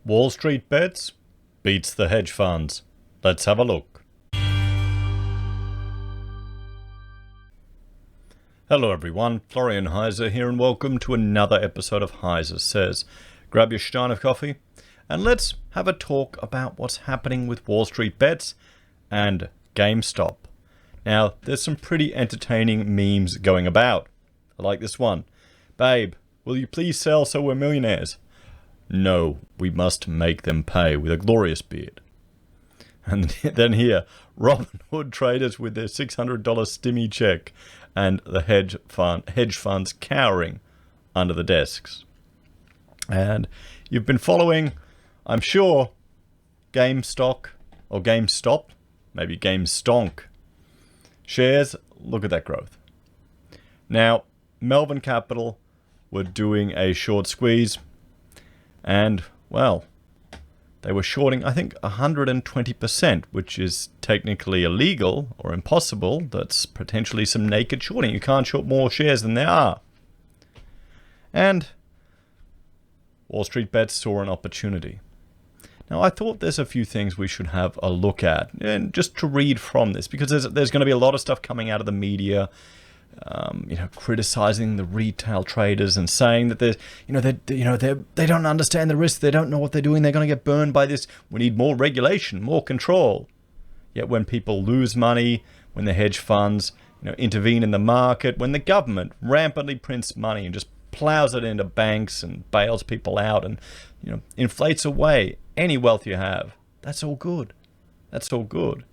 Wall Street Bets beats the hedge funds. Let's have a look. Hello everyone, Florian.Heise here and welcome to another episode of HeiseSays. Grab your stein of coffee and let's have a talk about what's happening with Wall Street Bets and GameStop. Now, there's some pretty entertaining memes going about. I like this one. Babe, will you please sell so we're millionaires? No, we must make them pay with a glorious beard. And then here, Robinhood traders with their $600 stimmy check and the hedge funds cowering under the desks. And you've been following, I'm sure, GameStop, maybe GameStonk shares. Look at that growth. Now, Melbourne Capital were doing a short squeeze. And, well, they were shorting, I think, 120%, which is technically illegal or impossible. That's potentially some naked shorting. You can't short more shares than there are. And Wall Street Bets saw an opportunity. Now, I thought there's a few things we should have a look at, and just to read from this, because there's going to be a lot of stuff coming out of the media, criticizing the retail traders and saying that they don't understand the risk, they don't know what they're doing, they're going to get burned by this. We need more regulation, more control. Yet when people lose money, when the hedge funds intervene in the market, when the government rampantly prints money and just plows it into banks and bails people out and inflates away any wealth you have, that's all good. That's all good.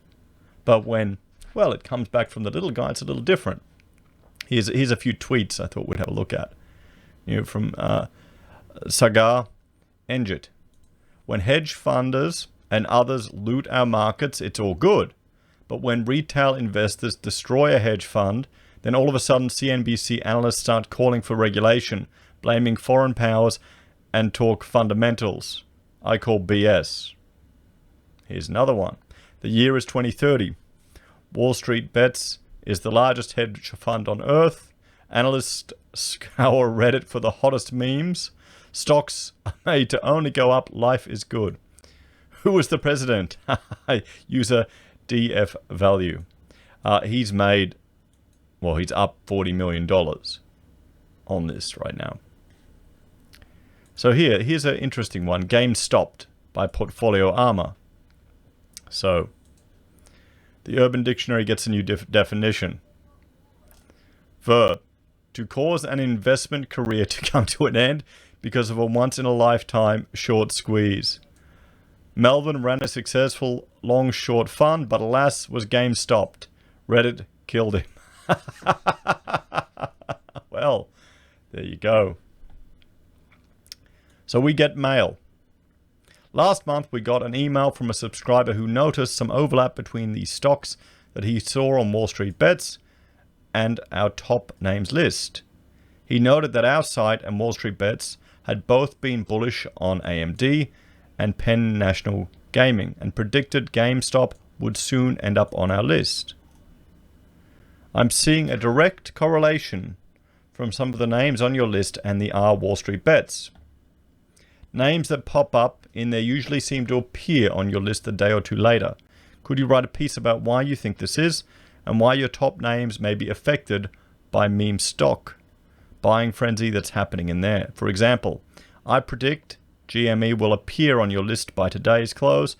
But when, well, it comes back from the little guy, it's a little different. Here's a few tweets I thought we'd have a look at. From Sagar Enjit. When hedge funders and others loot our markets, it's all good. But when retail investors destroy a hedge fund, then all of a sudden CNBC analysts start calling for regulation, blaming foreign powers, and talk fundamentals. I call BS. Here's another one. The year is 2030. Wall Street Bets is the largest hedge fund on earth. Analysts scour Reddit for the hottest memes. Stocks are made to only go up. Life is good. Who is the president? User DF Value. He's up $40 million on this right now. So here's an interesting one. GameStop by Portfolio Armor. So the Urban Dictionary gets a new definition. Verb, to cause an investment career to come to an end because of a once-in-a-lifetime short squeeze. Melvin ran a successful long-short fund, but alas, was GameStop. Reddit killed him. Well, there you go. So we get mail. Last month, we got an email from a subscriber who noticed some overlap between the stocks that he saw on Wall Street Bets and our top names list. He noted that our site and Wall Street Bets had both been bullish on AMD and Penn National Gaming and predicted GameStop would soon end up on our list. I'm seeing a direct correlation from some of the names on your list and the Wall Street Bets. Names that pop up in there usually seem to appear on your list a day or two later. Could you write a piece about why you think this is and why your top names may be affected by meme stock buying frenzy that's happening in there? For example, I predict GME will appear on your list by today's close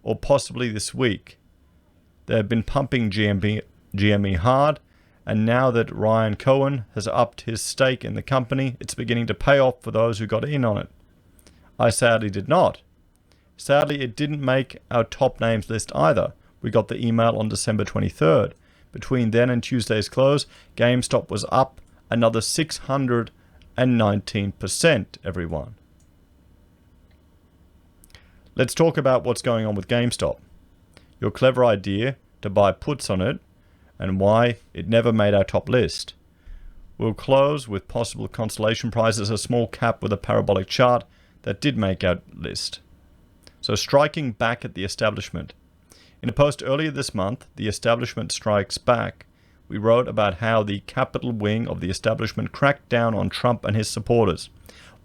or possibly this week. They have been pumping GME hard, and now that Ryan Cohen has upped his stake in the company, it's beginning to pay off for those who got in on it. I sadly did not. Sadly, it didn't make our top names list either. We got the email on December 23rd. Between then and Tuesday's close, GameStop was up another 619%, everyone. Let's talk about what's going on with GameStop. Your clever idea to buy puts on it and why it never made our top list. We'll close with possible consolation prizes, a small cap with a parabolic chart that did make our list. So striking back at the establishment. In a post earlier this month, the establishment strikes back. We wrote about how the capital wing of the establishment cracked down on Trump and his supporters.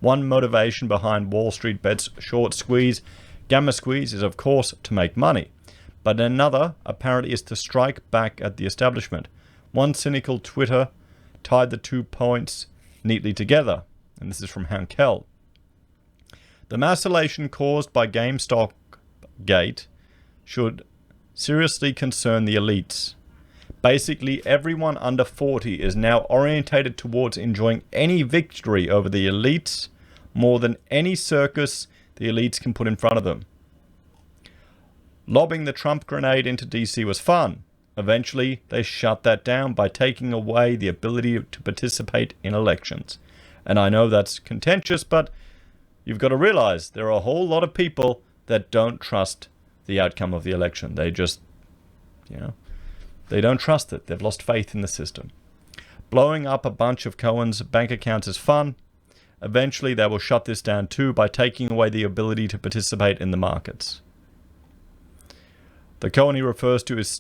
One motivation behind WallStreetBets' short squeeze, gamma squeeze, is of course to make money. But another, apparently, is to strike back at the establishment. One cynical Twitter tied the 2 points neatly together. And this is from Hankel. The mass elation caused by GameStop Gate should seriously concern the elites. Basically, everyone under 40 is now orientated towards enjoying any victory over the elites more than any circus the elites can put in front of them. Lobbing the Trump grenade into DC was fun. Eventually, they shut that down by taking away the ability to participate in elections. And I know that's contentious, but you've got to realize there are a whole lot of people that don't trust the outcome of the election. They just, they don't trust it. They've lost faith in the system. Blowing up a bunch of Cohen's bank accounts is fun. Eventually, they will shut this down too by taking away the ability to participate in the markets. The Cohen he refers to is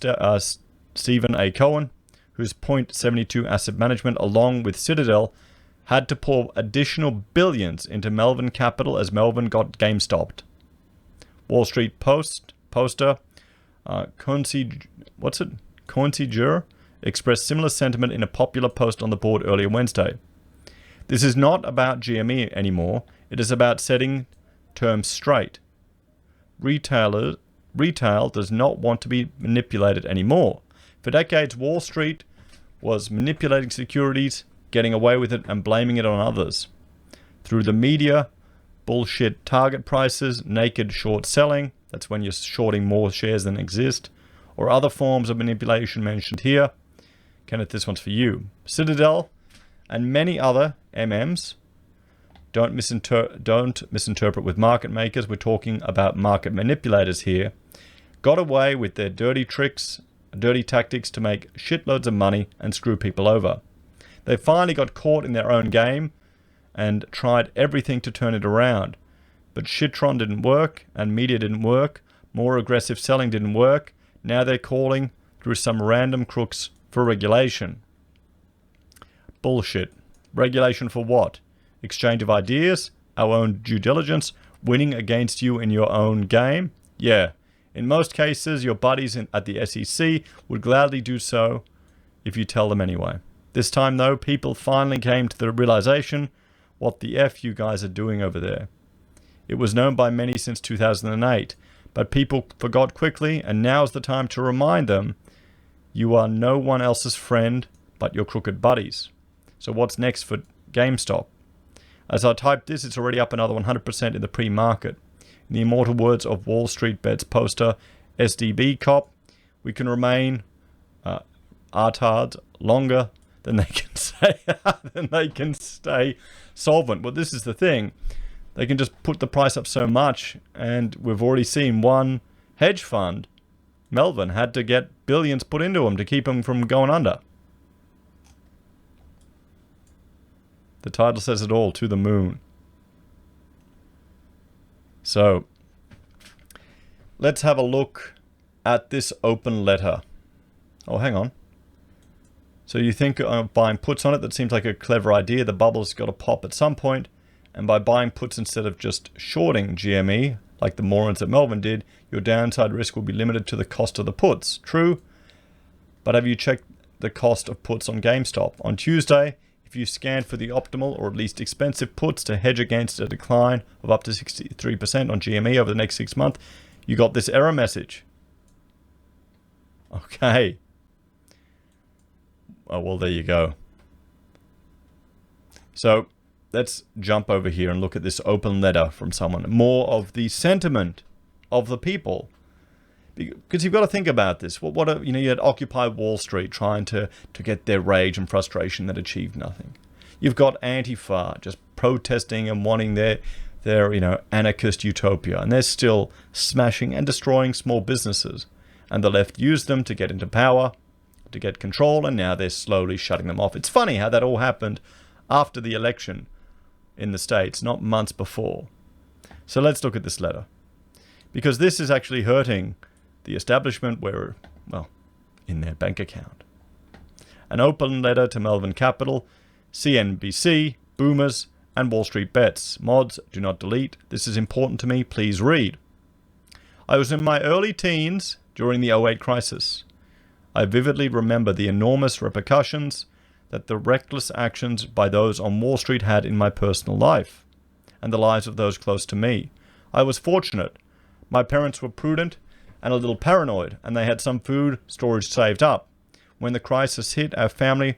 Stephen A. Cohen, whose .72 asset management, along with Citadel, had to pour additional billions into Melvin Capital as Melvin got GameStopped. Wall Street poster Quincy Jur expressed similar sentiment in a popular post on the board earlier Wednesday. This is not about GME anymore. It is about setting terms straight. Retail does not want to be manipulated anymore. For decades, Wall Street was manipulating securities, getting away with it, and blaming it on others. Through the media, bullshit target prices, naked short selling, that's when you're shorting more shares than exist, or other forms of manipulation mentioned here. Kenneth, this one's for you. Citadel and many other MMs, don't misinterpret with market makers, we're talking about market manipulators here, got away with their dirty tactics to make shitloads of money and screw people over. They finally got caught in their own game and tried everything to turn it around. But Shitron didn't work, and media didn't work, more aggressive selling didn't work. Now they're calling through some random crooks for regulation. Bullshit. Regulation for what? Exchange of ideas? Our own due diligence? Winning against you in your own game? Yeah. In most cases, your buddies at the SEC would gladly do so if you tell them anyway. This time, though, people finally came to the realization what the F you guys are doing over there. It was known by many since 2008, but people forgot quickly, and now's the time to remind them you are no one else's friend but your crooked buddies. So what's next for GameStop? As I type this, it's already up another 100% in the pre-market. In the immortal words of WallStreetBets poster SDB Cop, we can remain artards longer than they can stay solvent. Well, this is the thing. They can just put the price up so much, and we've already seen one hedge fund, Melvin, had to get billions put into them to keep them from going under. The title says it all, to the moon. So, let's have a look at this open letter. Oh, hang on. So you think buying puts on it, that seems like a clever idea. The bubble's got to pop at some point. And by buying puts instead of just shorting GME, like the morons that Melvin did, your downside risk will be limited to the cost of the puts. True. But have you checked the cost of puts on GameStop? On Tuesday, if you scanned for the optimal or at least expensive puts to hedge against a decline of up to 63% on GME over the next 6 months, you got this error message. Okay. Oh, well, there you go. So let's jump over here and look at this open letter from someone. More of the sentiment of the people. Because you've got to think about this. You had Occupy Wall Street trying to get their rage and frustration that achieved nothing. You've got Antifa just protesting and wanting their anarchist utopia. And they're still smashing and destroying small businesses. And the left used them to get into power, to get control, and now they're slowly shutting them off. It's funny how that all happened after the election in the States, not months before. So let's look at this letter. Because this is actually hurting the establishment in their bank account. An open letter to Melvin Capital, CNBC, boomers, and WallStreetBets. Mods, do not delete. This is important to me. Please read. I was in my early teens during the '08 crisis. I vividly remember the enormous repercussions that the reckless actions by those on Wall Street had in my personal life and the lives of those close to me. I was fortunate. My parents were prudent and a little paranoid, and they had some food storage saved up. When the crisis hit our family,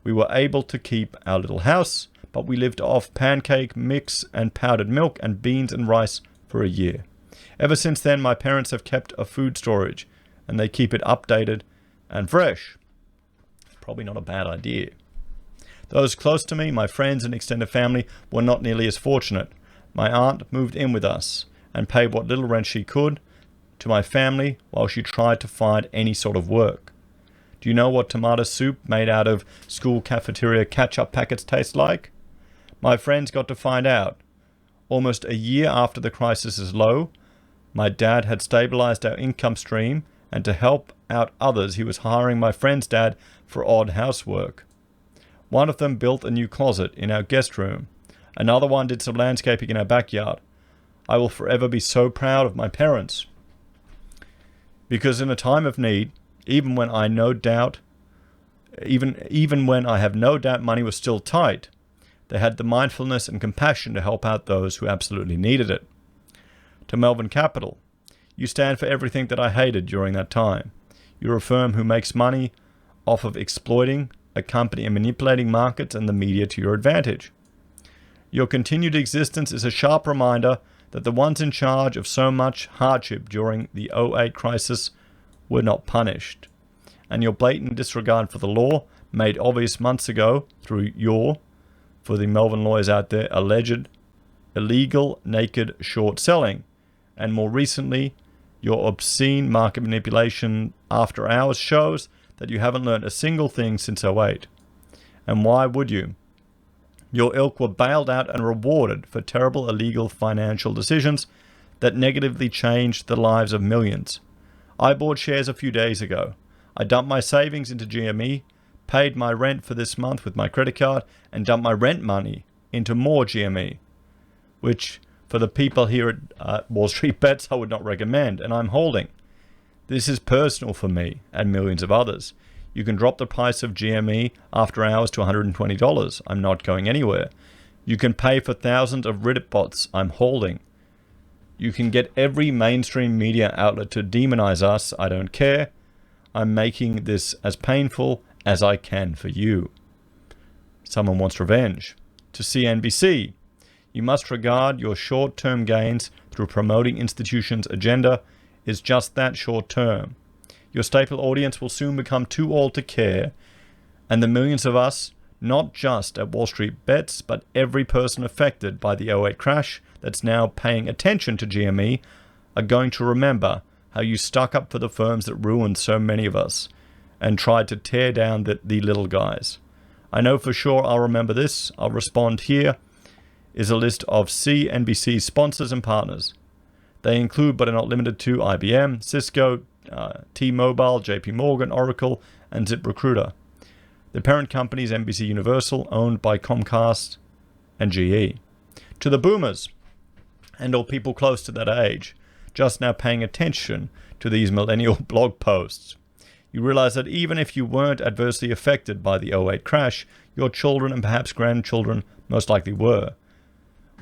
we were able to keep our little house, but we lived off pancake mix and powdered milk and beans and rice for a year. Ever since then, my parents have kept a food storage, and they keep it updated and fresh. Probably not a bad idea. Those close to me, my friends and extended family, were not nearly as fortunate. My aunt moved in with us and paid what little rent she could to my family while she tried to find any sort of work. Do you know what tomato soup made out of school cafeteria ketchup packets tastes like? My friends got to find out. Almost a year after the crisis' low, my dad had stabilized our income stream, and to help out others, he was hiring my friend's dad for odd housework. One of them built a new closet in our guest room. Another one did some landscaping in our backyard. I will forever be so proud of my parents. Because in a time of need, even when I have no doubt money was still tight, they had the mindfulness and compassion to help out those who absolutely needed it. To Melbourne Capital, you stand for everything that I hated during that time. You're a firm who makes money off of exploiting a company and manipulating markets and the media to your advantage. Your continued existence is a sharp reminder that the ones in charge of so much hardship during the '08 crisis were not punished. And your blatant disregard for the law, made obvious months ago through for the Melbourne lawyers out there, alleged illegal naked short selling, and more recently, your obscene market manipulation after hours shows that you haven't learned a single thing since '08. And why would you? Your ilk were bailed out and rewarded for terrible illegal financial decisions that negatively changed the lives of millions. I bought shares a few days ago. I dumped my savings into GME, paid my rent for this month with my credit card, and dumped my rent money into more GME, which for the people here at WallStreetBets I would not recommend, and I'm holding. This is personal for me and millions of others. You can drop the price of GME after hours to $120. I'm not going anywhere. You can pay for thousands of Reddit bots. I'm holding. You can get every mainstream media outlet to demonize us. I don't care. I'm making this as painful as I can for you. Someone wants revenge. To CNBC, you must regard your short-term gains through promoting institutions' agenda is just that, short-term. Your staple audience will soon become too old to care, and the millions of us, not just at WallStreetBets, but every person affected by the '08 crash that's now paying attention to GME, are going to remember how you stuck up for the firms that ruined so many of us and tried to tear down the little guys. I know for sure I'll remember this. I'll respond. Here is a list of CNBC sponsors and partners. They include, but are not limited to, IBM, Cisco, T-Mobile, JP Morgan, Oracle, and ZipRecruiter. The parent company is NBC Universal, owned by Comcast and GE. To the boomers, and all people close to that age, just now paying attention to these millennial blog posts, you realize that even if you weren't adversely affected by the '08 crash, your children and perhaps grandchildren most likely were.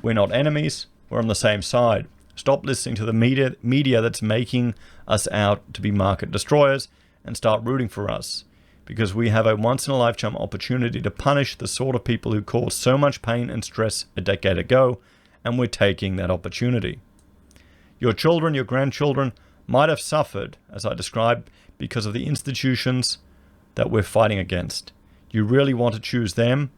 We're not enemies, we're on the same side. Stop listening to the media that's making us out to be market destroyers and start rooting for us, because we have a once-in-a-lifetime opportunity to punish the sort of people who caused so much pain and stress a decade ago, and we're taking that opportunity. Your children, your grandchildren might have suffered, as I described, because of the institutions that we're fighting against. You really want to choose them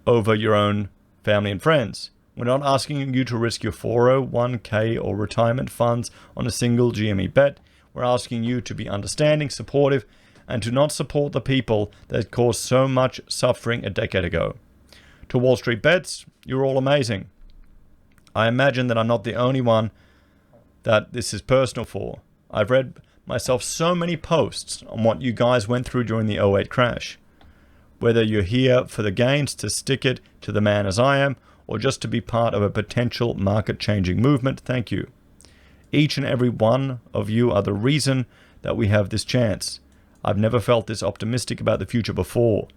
over your own family and friends. We're not asking you to risk your 401k or retirement funds on a single GME bet. We're asking you to be understanding, supportive, and to not support the people that caused so much suffering a decade ago. To WallStreetBets, you're all amazing. I imagine that I'm not the only one that this is personal for. I've read myself so many posts on what you guys went through during the '08 crash. Whether you're here for the gains to stick it to the man as I am, or just to be part of a potential market-changing movement, thank you. Each and every one of you are the reason that we have this chance. I've never felt this optimistic about the future before.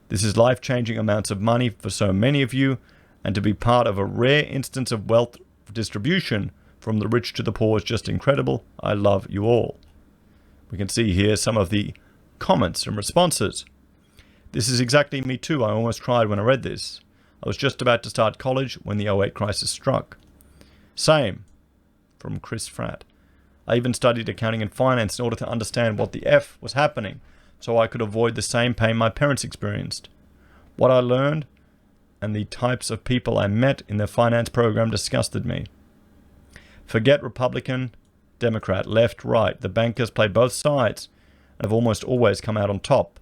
This is life-changing amounts of money for so many of you, and to be part of a rare instance of wealth distribution from the rich to the poor is just incredible. I love you all. We can see here some of the comments and responses. This is exactly me too. I almost cried when I read this. I was just about to start college when the '08 crisis struck. Same, from Chris Fratt. I even studied accounting and finance in order to understand what the F was happening, so I could avoid the same pain my parents experienced. What I learned and the types of people I met in the finance program disgusted me. Forget Republican, Democrat, left, right. The bankers play both sides and have almost always come out on top.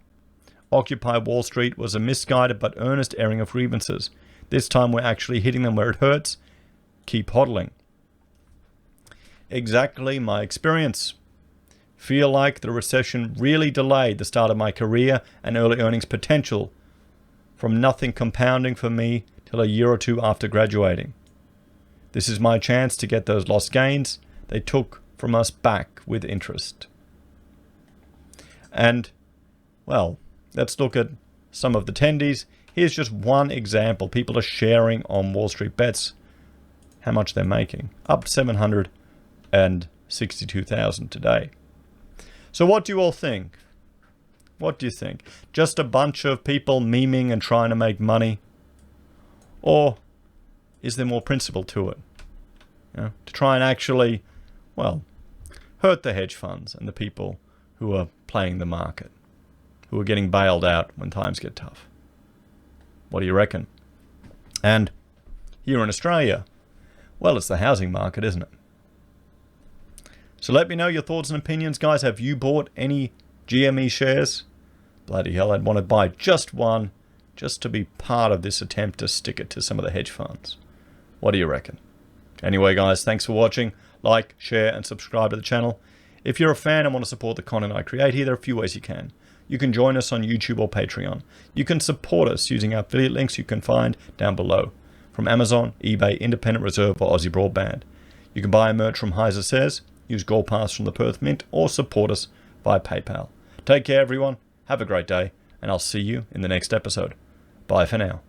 Occupy Wall Street was a misguided but earnest airing of grievances. This time we're actually hitting them where it hurts. Keep hodling. Exactly my experience. Feel like the recession really delayed the start of my career and early earnings potential, from nothing compounding for me till a year or two after graduating. This is my chance to get those lost gains they took from us back with interest. And, well, let's look at some of the tendies. Here's just one example. People are sharing on WallStreetBets how much they're making. Up 762,000 today. So what do you all think? What do you think? Just a bunch of people memeing and trying to make money? Or is there more principle to it? You know, to try and actually, well, hurt the hedge funds and the people who are playing the market, who are getting bailed out when times get tough. What do you reckon? And here in Australia, well, it's the housing market, isn't it? So let me know your thoughts and opinions, guys. Have you bought any GME shares? Bloody hell, I'd want to buy just one, just to be part of this attempt to stick it to some of the hedge funds. What do you reckon? Anyway, guys, thanks for watching. Like, share, and subscribe to the channel. If you're a fan and want to support the content I create here, there are a few ways you can. You can join us on YouTube or Patreon. You can support us using our affiliate links you can find down below, from Amazon, eBay, Independent Reserve, or AussieBroadband. You can buy merch from HeiseSays, use Gold Pass from the Perth Mint, or support us via PayPal. Take care, everyone. Have a great day, and I'll see you in the next episode. Bye for now.